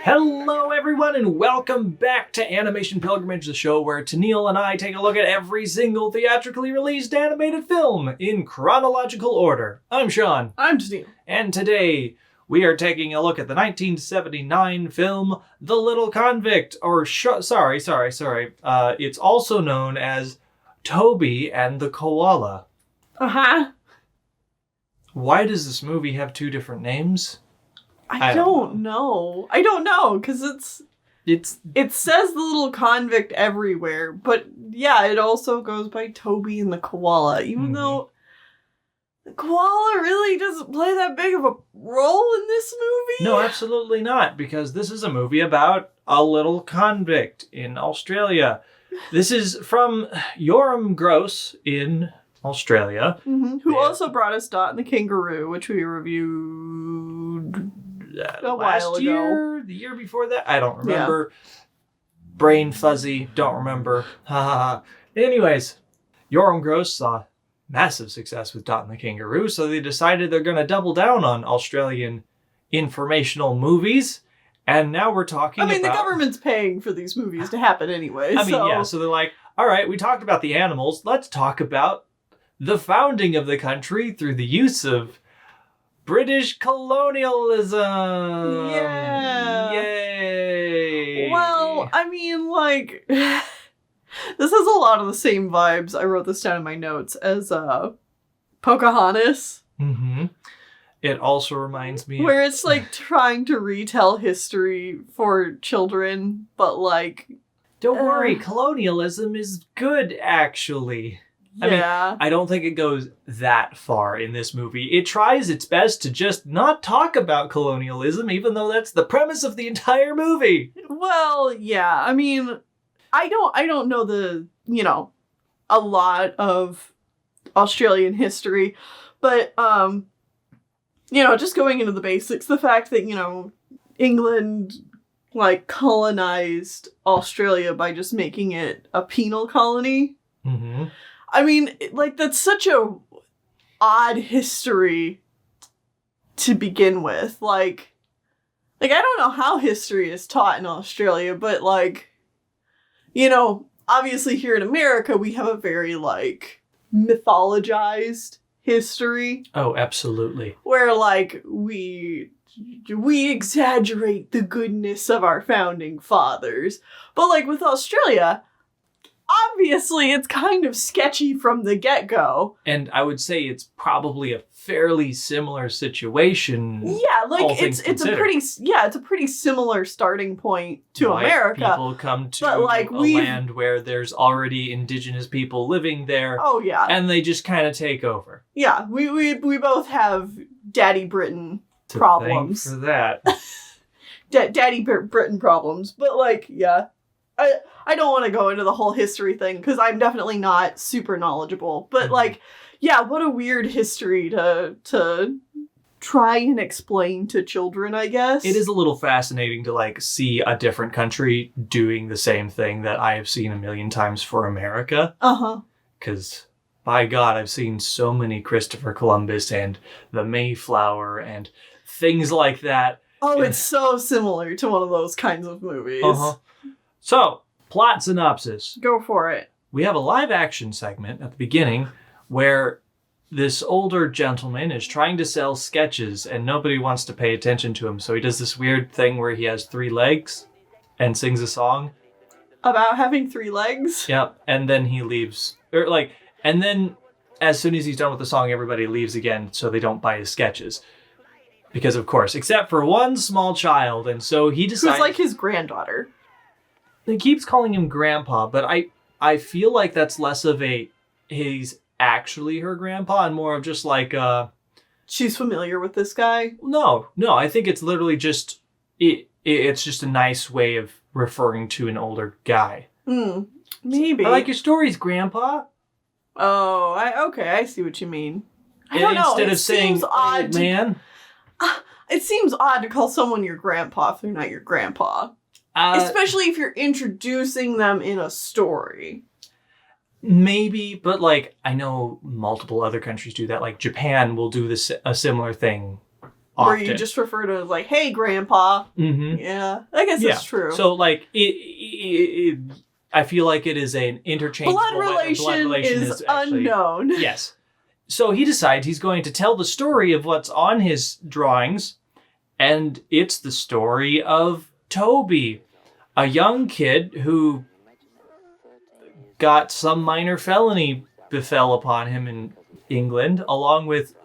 Hello everyone and welcome back to Animation Pilgrimage, the show where Tennille and I take a look at every single theatrically released animated film in chronological order. I'm Sean. I'm Tennille. And today we are taking a look at the 1979 film The Little Convict, or sorry. It's also known as Toby and the Koala. Uh-huh. Why does this movie have two different names? I don't know. I don't know, because it says The Little Convict everywhere, but yeah, it also goes by Toby and the Koala, even though the koala really doesn't play that big of a role in this movie. No, absolutely not, because this is a movie about a little convict in Australia. This is from Yoram Gross in Australia. Mm-hmm. Who also brought us Dot and the Kangaroo, which we reviewed a while ago. Year, the year before that, I don't remember. Yeah. Brain fuzzy, don't remember. Anyways, Yoram Gross saw massive success with Dot and the Kangaroo, so they decided they're going to double down on Australian informational movies. And now we're talking about... the government's paying for these movies to happen anyway. So they're like, all right, we talked about the animals. Let's talk about the founding of the country through the use of British colonialism. Yeah. Yay. Well, this has a lot of the same vibes. I wrote this down in my notes as Pocahontas. Mm-hmm. It also reminds me where it's like trying to retell history for children, but like... Don't worry, colonialism is good, actually. Yeah. I don't think it goes that far in this movie. It tries its best to just not talk about colonialism, even though that's the premise of the entire movie. Well, yeah. I don't know a lot of Australian history, but, just going into the basics, the fact that, England, colonized Australia by just making it a penal colony. Mm-hmm. That's such a odd history to begin with. I don't know how history is taught in Australia, but, obviously here in America, we have a very, mythologized history. Oh, absolutely. Where, we exaggerate the goodness of our founding fathers. But, with Australia... Obviously, it's kind of sketchy from the get-go. And I would say it's probably a fairly similar situation. Yeah, it's a pretty similar starting point to America. People come to a land where there's already indigenous people living there. Oh yeah, and they just kind of take over. Yeah, we both have Daddy Britain problems. Thank for that. Daddy Britain problems, but yeah. I don't want to go into the whole history thing, because I'm definitely not super knowledgeable. But, what a weird history to try and explain to children, I guess. It is a little fascinating to, see a different country doing the same thing that I have seen a million times for America. Uh-huh. Because, by God, I've seen so many Christopher Columbus and the Mayflower and things like that. Oh, it's so similar to one of those kinds of movies. Uh-huh. So, plot synopsis. Go for it. We have a live action segment at the beginning where this older gentleman is trying to sell sketches and nobody wants to pay attention to him. So he does this weird thing where he has 3 legs and sings a song. About having 3 legs? Yep. And then he leaves. And then as soon as he's done with the song, everybody leaves again so they don't buy his sketches. Because, of course, except for one small child. And so he decides... Who's his granddaughter. He keeps calling him Grandpa, but I feel like that's less of he's actually her grandpa and more of just she's familiar with this guy? No, I think it's literally just, it's just a nice way of referring to an older guy. Maybe. I like your stories, Grandpa. Oh, I see what you mean. I don't know. Instead of saying, old man. It seems odd to call someone your grandpa if they're not your grandpa. Especially if you're introducing them in a story. Maybe, but I know multiple other countries do that. Japan will do a similar thing often. Where you just refer to it as like, hey, Grandpa. Mm-hmm. Yeah, I guess that's true. So, like, I feel like it is an interchangeable... Blood relation is actually, unknown. Yes. So he decides he's going to tell the story of what's on his drawings, and it's the story of Toby, a young kid who got some minor felony befell upon him in England, along with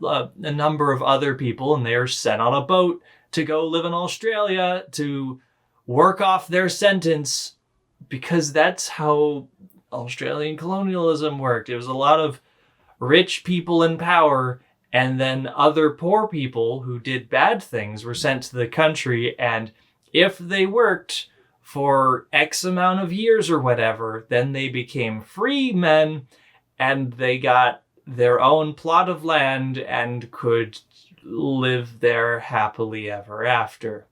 a number of other people, and they are sent on a boat to go live in Australia to work off their sentence, because that's how Australian colonialism worked. It was a lot of rich people in power, and then other poor people who did bad things were sent to the country, and if they worked for X amount of years or whatever, then they became free men, and they got their own plot of land and could live there happily ever after.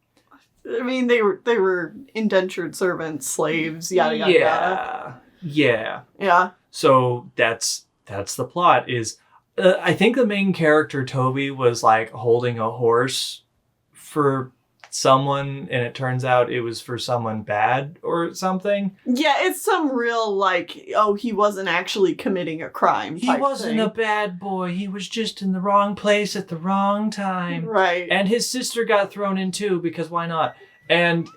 I mean, they were indentured servants, slaves, yada yada yada. Yeah. So that's the plot. Is I think the main character Toby was like holding a horse for someone, and it turns out it was for someone bad or something. Yeah, it's some real like, oh, he wasn't actually committing a crime. He wasn't a bad boy. He was just in the wrong place at the wrong time. Right. And his sister got thrown in too, because why not? And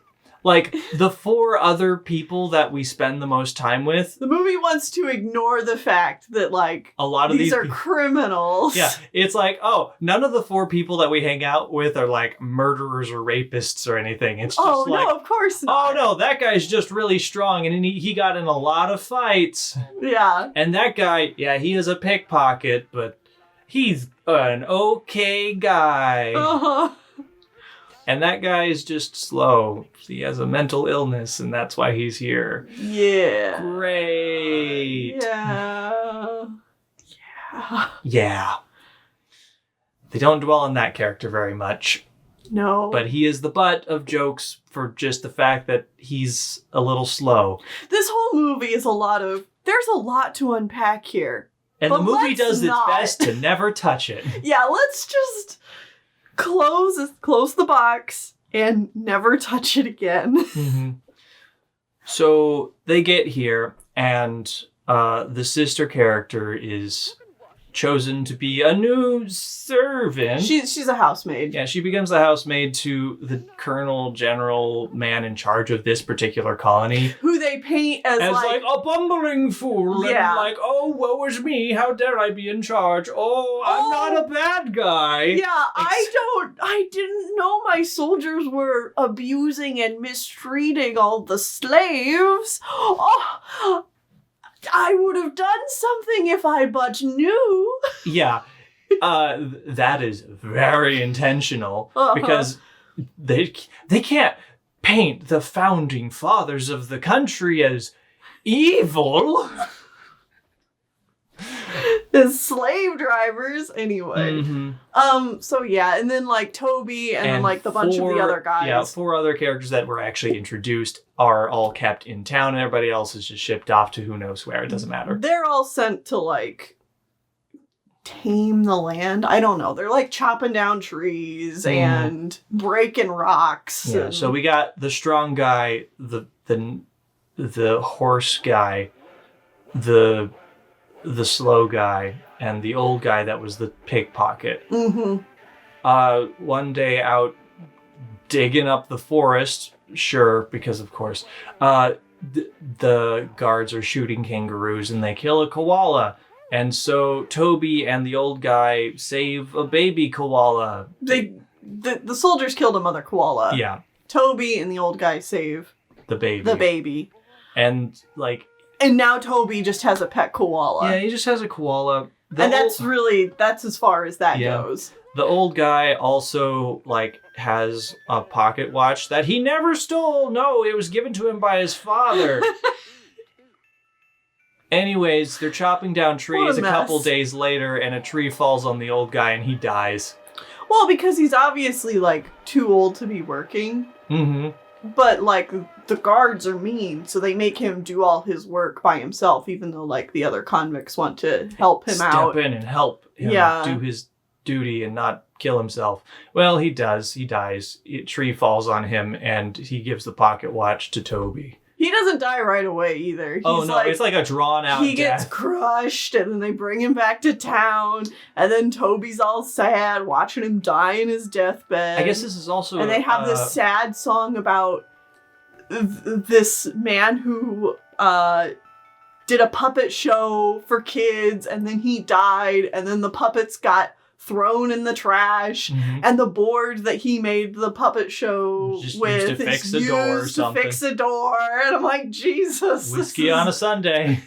like the four other people that we spend the most time with, the movie wants to ignore the fact that like a lot of these are criminals. Yeah, it's like, oh, none of the four people that we hang out with are like murderers or rapists or anything. It's just no, of course not. Oh no, that guy's just really strong, and he got in a lot of fights. Yeah. And that guy, he is a pickpocket, but he's an okay guy. Uh-huh. And that guy is just slow. He has a mental illness, and that's why he's here. Yeah. Great. Yeah. They don't dwell on that character very much. No. But he is the butt of jokes for just the fact that he's a little slow. This whole movie is there's a lot to unpack here. And the movie does its best to never touch it. Yeah, let's just close the box and never touch it again. Mm-hmm. So they get here, and the sister character is chosen to be a new servant. She's a housemaid. Yeah, she becomes the housemaid to the colonel general man in charge of this particular colony. Who they paint as like a bumbling fool. Yeah. And like, oh, woe is me. How dare I be in charge? Oh, I'm not a bad guy. Yeah, I didn't know my soldiers were abusing and mistreating all the slaves. Oh, I would have done something if I but knew. Yeah, that is very intentional, because they can't paint the founding fathers of the country as evil. The slave drivers, anyway. Mm-hmm. So yeah, and then like Toby and then like the bunch of the other guys. Yeah, four other characters that were actually introduced are all kept in town, and everybody else is just shipped off to who knows where. It doesn't matter. They're all sent to like tame the land. I don't know. They're like chopping down trees and breaking rocks. Yeah. And... So we got the strong guy, the horse guy, the slow guy, and the old guy that was the pickpocket. Mm-hmm. One day out digging up the forest, sure, because of course, the guards are shooting kangaroos and they kill a koala. And so Toby and the old guy save a baby koala. The soldiers killed a mother koala. Yeah. Toby and the old guy save the baby. And like... And now Toby just has a pet koala. Yeah, he just has a koala. And that's as far as that goes. The old guy also, like, has a pocket watch that he never stole. No, it was given to him by his father. Anyways, they're chopping down trees a couple days later, and a tree falls on the old guy, and he dies. Well, because he's obviously, like, too old to be working. Mm-hmm. But, like, the guards are mean, so they make him do all his work by himself, even though, like, the other convicts want to help him out. Step in and help him do his duty and not kill himself. Well, he does. He dies. A tree falls on him, and he gives the pocket watch to Toby. He doesn't die right away either. It's like a drawn out He death. gets crushed, and then they bring him back to town, and then Toby's all sad watching him die in his deathbed. I guess this is also... And they have this sad song about this man who did a puppet show for kids, and then he died, and then the puppets got thrown in the trash, and the board that he made the puppet show with used to fix a door or something. fix a door, and I'm like, Jesus, whiskey on a Sunday.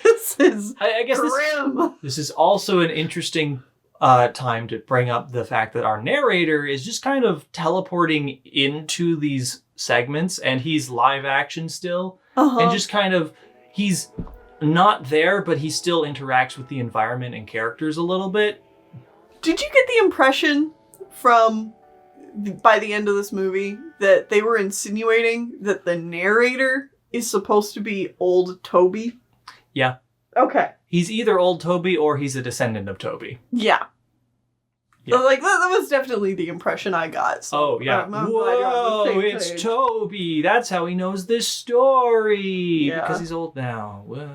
This is I guess grim. This is also an interesting time to bring up the fact that our narrator is just kind of teleporting into these segments, and he's live action still, and just kind of, he's not there, but he still interacts with the environment and characters a little bit. Did you get the impression from, by the end of this movie, that they were insinuating that the narrator is supposed to be old Toby? Yeah. Okay. He's either old Toby or he's a descendant of Toby. Yeah. Like, that was definitely the impression I got. So Whoa, it's Toby. That's how he knows this story. Yeah. Because he's old now. Whoa.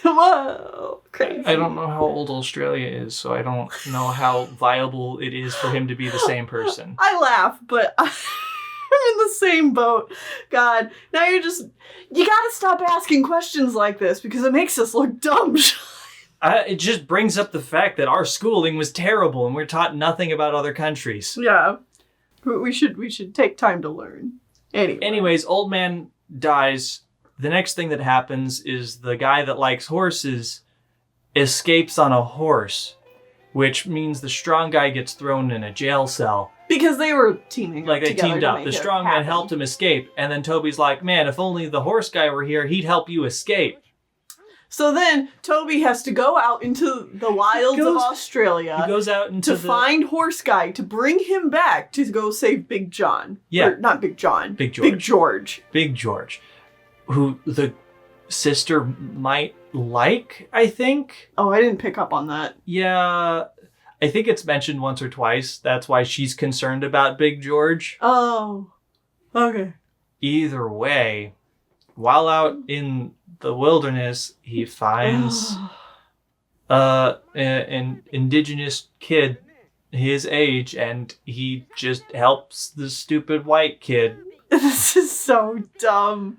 Whoa. Crazy. I don't know how old Australia is, so I don't know how viable it is for him to be the same person. I laugh, but I'm in the same boat. God, now you gotta stop asking questions like this because it makes us look dumb. It just brings up the fact that our schooling was terrible and we're taught nothing about other countries. Yeah. We should take time to learn. Anyways, old man dies. The next thing that happens is the guy that likes horses escapes on a horse, which means the strong guy gets thrown in a jail cell. Because they were teaming up. Like they teamed up. The strong man helped him escape. And then Toby's like, man, if only the horse guy were here, he'd help you escape. So then Toby has to go out into the wilds of Australia. He goes out into find Horse Guy to bring him back to go save Big John. Yeah. Or, not Big John. Big George. Big George. Big George. Who the sister might like, I think. Oh, I didn't pick up on that. Yeah. I think it's mentioned once or twice. That's why she's concerned about Big George. Oh. Okay. Either way, while out in the wilderness, he finds an indigenous kid his age, and he just helps the stupid white kid. This is so dumb.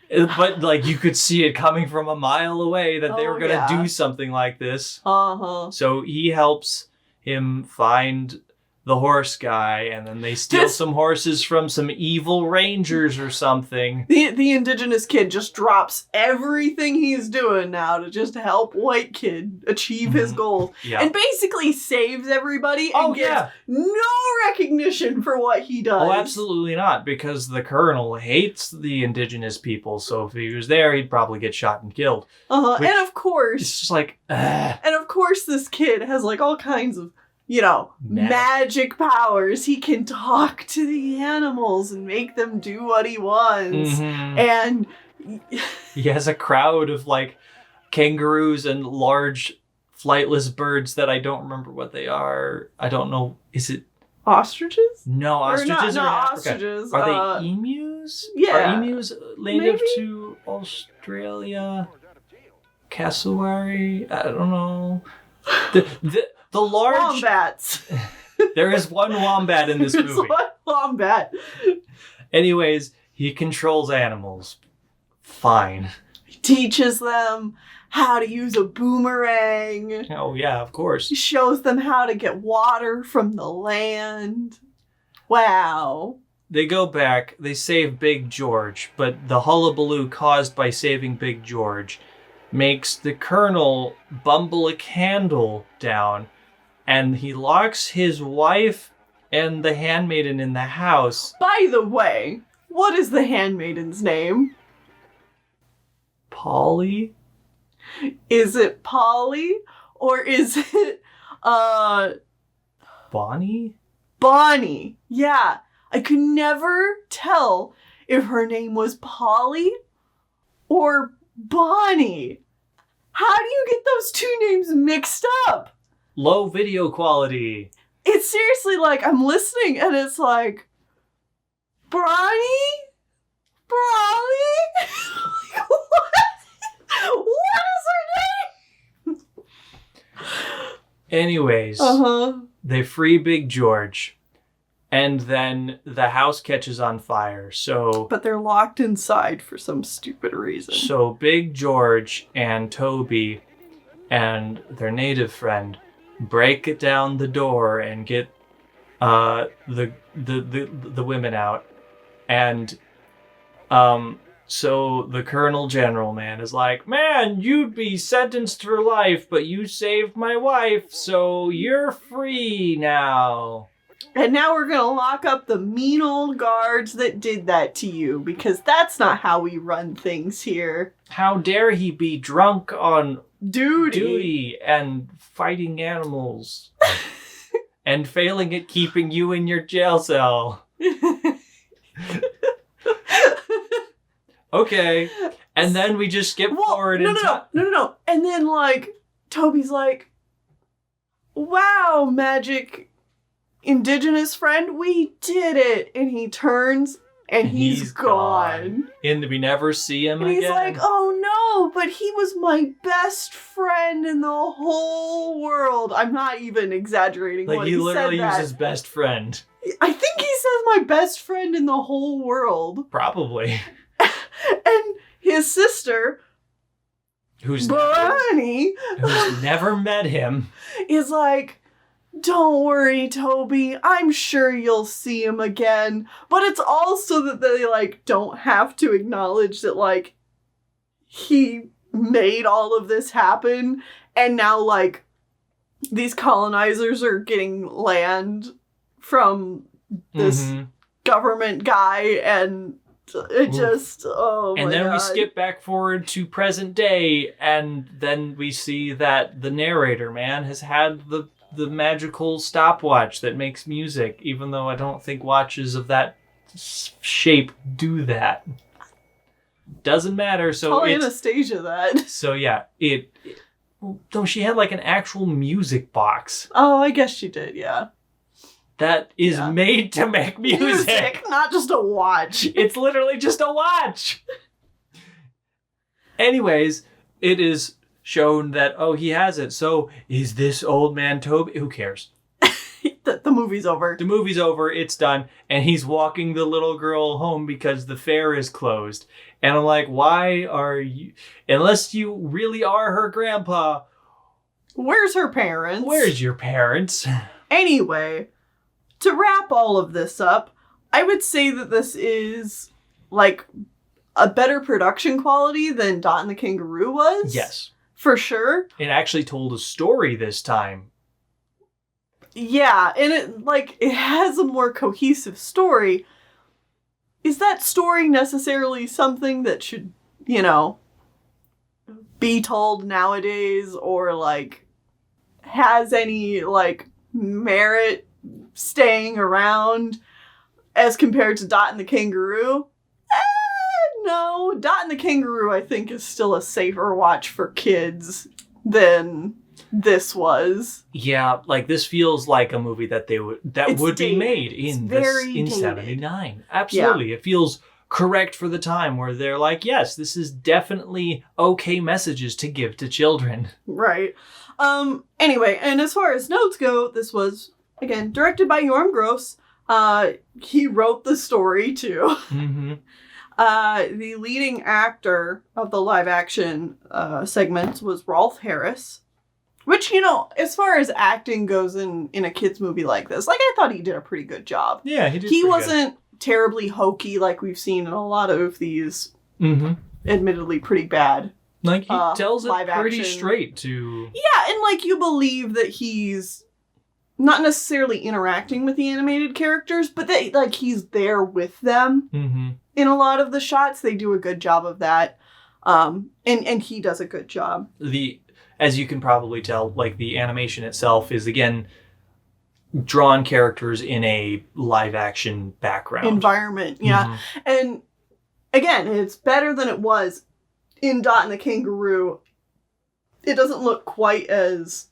But, like, you could see it coming from a mile away that they were going to do something like this. So he helps him find the horse guy, and then they steal some horses from some evil rangers or something. The indigenous kid just drops everything he's doing now to just help white kid achieve his goals. Yeah. And basically saves everybody and gets no recognition for what he does. Oh, absolutely not, because the colonel hates the indigenous people, so if he was there, he'd probably get shot and killed. And of course... It's just like... And of course this kid has like all kinds of, you know, magic powers. He can talk to the animals and make them do what he wants. And he has a crowd of like kangaroos and large flightless birds that I don't remember what they are. I don't know. Is it ostriches? No, ostriches are in Africa. Ostriches. Are they emus? Yeah. Are emus native to Australia? Cassowary? I don't know. The large... Wombats. There is one wombat in this movie. There's one wombat. Anyways, he controls animals. Fine. He teaches them how to use a boomerang. Oh, yeah, of course. He shows them how to get water from the land. Wow. They go back, they save Big George, but the hullabaloo caused by saving Big George makes the colonel bumble a candle down, and he locks his wife and the handmaiden in the house. By the way, what is the handmaiden's name? Polly? Is it Polly? Or is it, Bonnie? Bonnie. Yeah. I could never tell if her name was Polly or Bonnie. How do you get those two names mixed up? Low video quality. it's seriously like, I'm listening and it's like, Bronny? Like, what? What is her name? Anyways, they free Big George, and then the house catches on fire. But they're locked inside for some stupid reason. So Big George and Toby and their native friend break down the door and get the women out, and so the Colonel General man is like, man, you'd be sentenced for life, but you saved my wife, so you're free now. And now we're gonna lock up the mean old guards that did that to you, because that's not how we run things here. How dare he be drunk on duty and fighting animals and failing at keeping you in your jail cell. Okay. And then we just skip forward. No. And then, like, Toby's like, wow, magic indigenous friend, we did it. And he turns and he's gone. And we never see him again. He's like, oh no, but he was my best friend in the whole world. I'm not even exaggerating. Like, he literally uses best friend. I think he says my best friend in the whole world. Probably. And his sister, who's never met him, is like, don't worry, Toby, I'm sure you'll see him again. But it's also that they, like, don't have to acknowledge that, like, he made all of this happen, and now, like, these colonizers are getting land from this government guy, and it just, oh my God. And then we skip back forward to present day, and then we see that the narrator, man, has had the magical stopwatch that makes music, even though I don't think watches of that shape do that. Doesn't matter. So probably Anastasia that. So yeah, though she had like an actual music box. Oh, I guess she did, yeah. That is made to make music. Not just a watch. It's literally just a watch. Anyways, it is shown that, oh, he has it. So is this old man Toby? Who cares? The movie's over. The movie's over. It's done. And he's walking the little girl home because the fair is closed. And I'm like, why are you... Unless you really are her grandpa. Where's her parents? Where's your parents? Anyway... To wrap all of this up, I would say that this is, like, a better production quality than Dot and the Kangaroo was. Yes. For sure. It actually told a story this time. Yeah, and it has a more cohesive story. Is that story necessarily something that should, be told nowadays, or, like, has any, like, merit staying around as compared to Dot and the Kangaroo? No. Dot and the Kangaroo, I think, is still a safer watch for kids than this was. Yeah, like, this feels like a movie that would be made in 79. Absolutely. Yeah. It feels correct for the time, where they're like, yes, this is definitely okay messages to give to children. Right. Anyway, and as far as notes go, this was, again, directed by Jorm Gross. He wrote the story, too. Mm-hmm. The leading actor of the live-action segments was Rolf Harris. Which, as far as acting goes in a kid's movie like this, like, I thought he did a pretty good job. Yeah, he did. He wasn't terribly hokey like we've seen in a lot of these admittedly pretty bad Like, he tells it pretty action. straight to... Yeah, and, like, you believe that he's not necessarily interacting with the animated characters, but that, like, he's there with them. Mm-hmm. In a lot of the shots, they do a good job of that. And he does a good job. As you can probably tell, like, the animation itself is, again, drawn characters in a live-action background. Environment, yeah. Mm-hmm. And, again, it's better than it was in Dot and the Kangaroo. It doesn't look quite as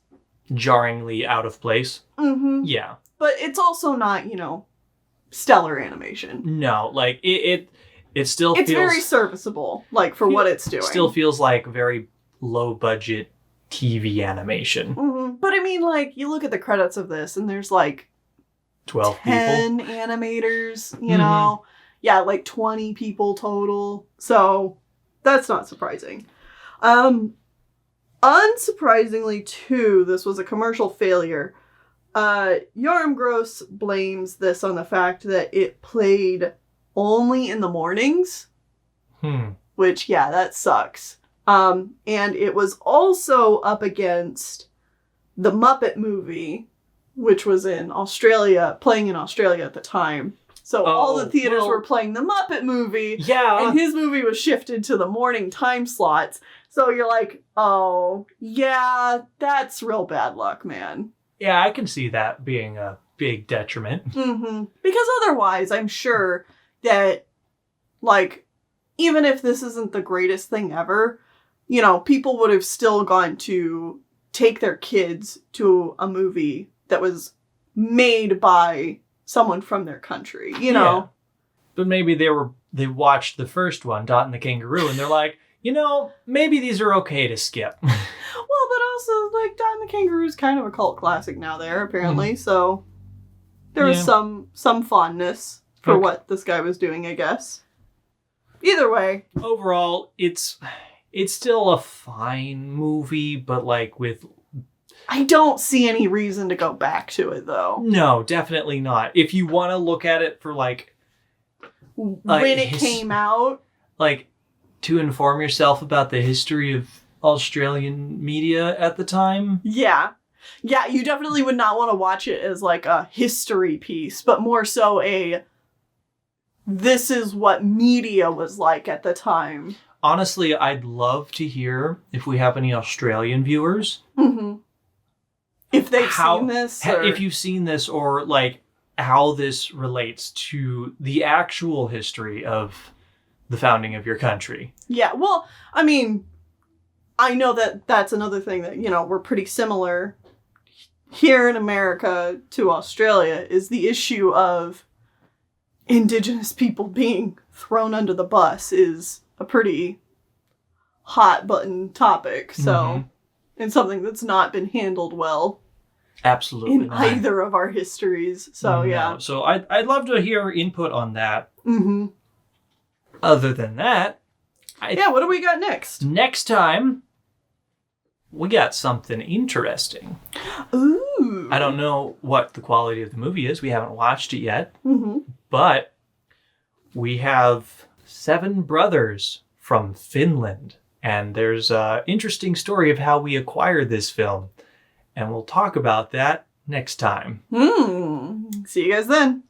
jarringly out of place. Mm-hmm. Yeah. But it's also not, stellar animation. No, like it still It's feels very serviceable, like for what it's doing. Still feels like very low budget TV animation. Mm-hmm. But I mean, like, you look at the credits of this and there's like 12 10 people. animators, you know? Yeah, like 20 people total. So that's not surprising. Unsurprisingly, too, this was a commercial failure. Gross blames this on the fact that it played only in the mornings. Which, yeah, that sucks. And it was also up against the Muppet movie, which was in Australia, playing in Australia at the time. So all the theaters were playing the Muppet movie. Yeah. And his movie was shifted to the morning time slots. So you're like, oh, yeah, that's real bad luck, man. Yeah, I can see that being a big detriment. Mm-hmm. Because otherwise, I'm sure that, like, even if this isn't the greatest thing ever, people would have still gone to take their kids to a movie that was made by someone from their country, Yeah. But maybe they watched the first one, Dot and the Kangaroo, and they're like, maybe these are okay to skip. Well, but also, like, Dot and the Kangaroo is kind of a cult classic now there, apparently, so there was some fondness for what this guy was doing, I guess. Either way. Overall, it's still a fine movie, but, like, I don't see any reason to go back to it, though. No, definitely not. If you want to look at it for, like when it came out. Like, to inform yourself about the history of Australian media at the time. Yeah. Yeah, you definitely would not want to watch it as, like, a history piece, but more so this is what media was like at the time. Honestly, I'd love to hear if we have any Australian viewers. Mm-hmm. If they've seen this. If you've seen this, or, like, how this relates to the actual history of the founding of your country. Yeah, well, I mean, I know that that's another thing that, we're pretty similar here in America to Australia, is the issue of Indigenous people being thrown under the bus is a pretty hot button topic. So, and something that's not been handled well. Absolutely in not. either of our histories. So, yeah. So I'd love to hear input on that. Mm-hmm. Other than that, what do we got next? Next time, we got something interesting. Ooh. I don't know what the quality of the movie is. We haven't watched it yet. Mm-hmm. But we have 7 brothers from Finland. And there's an interesting story of how we acquired this film. And we'll talk about that next time. See you guys then.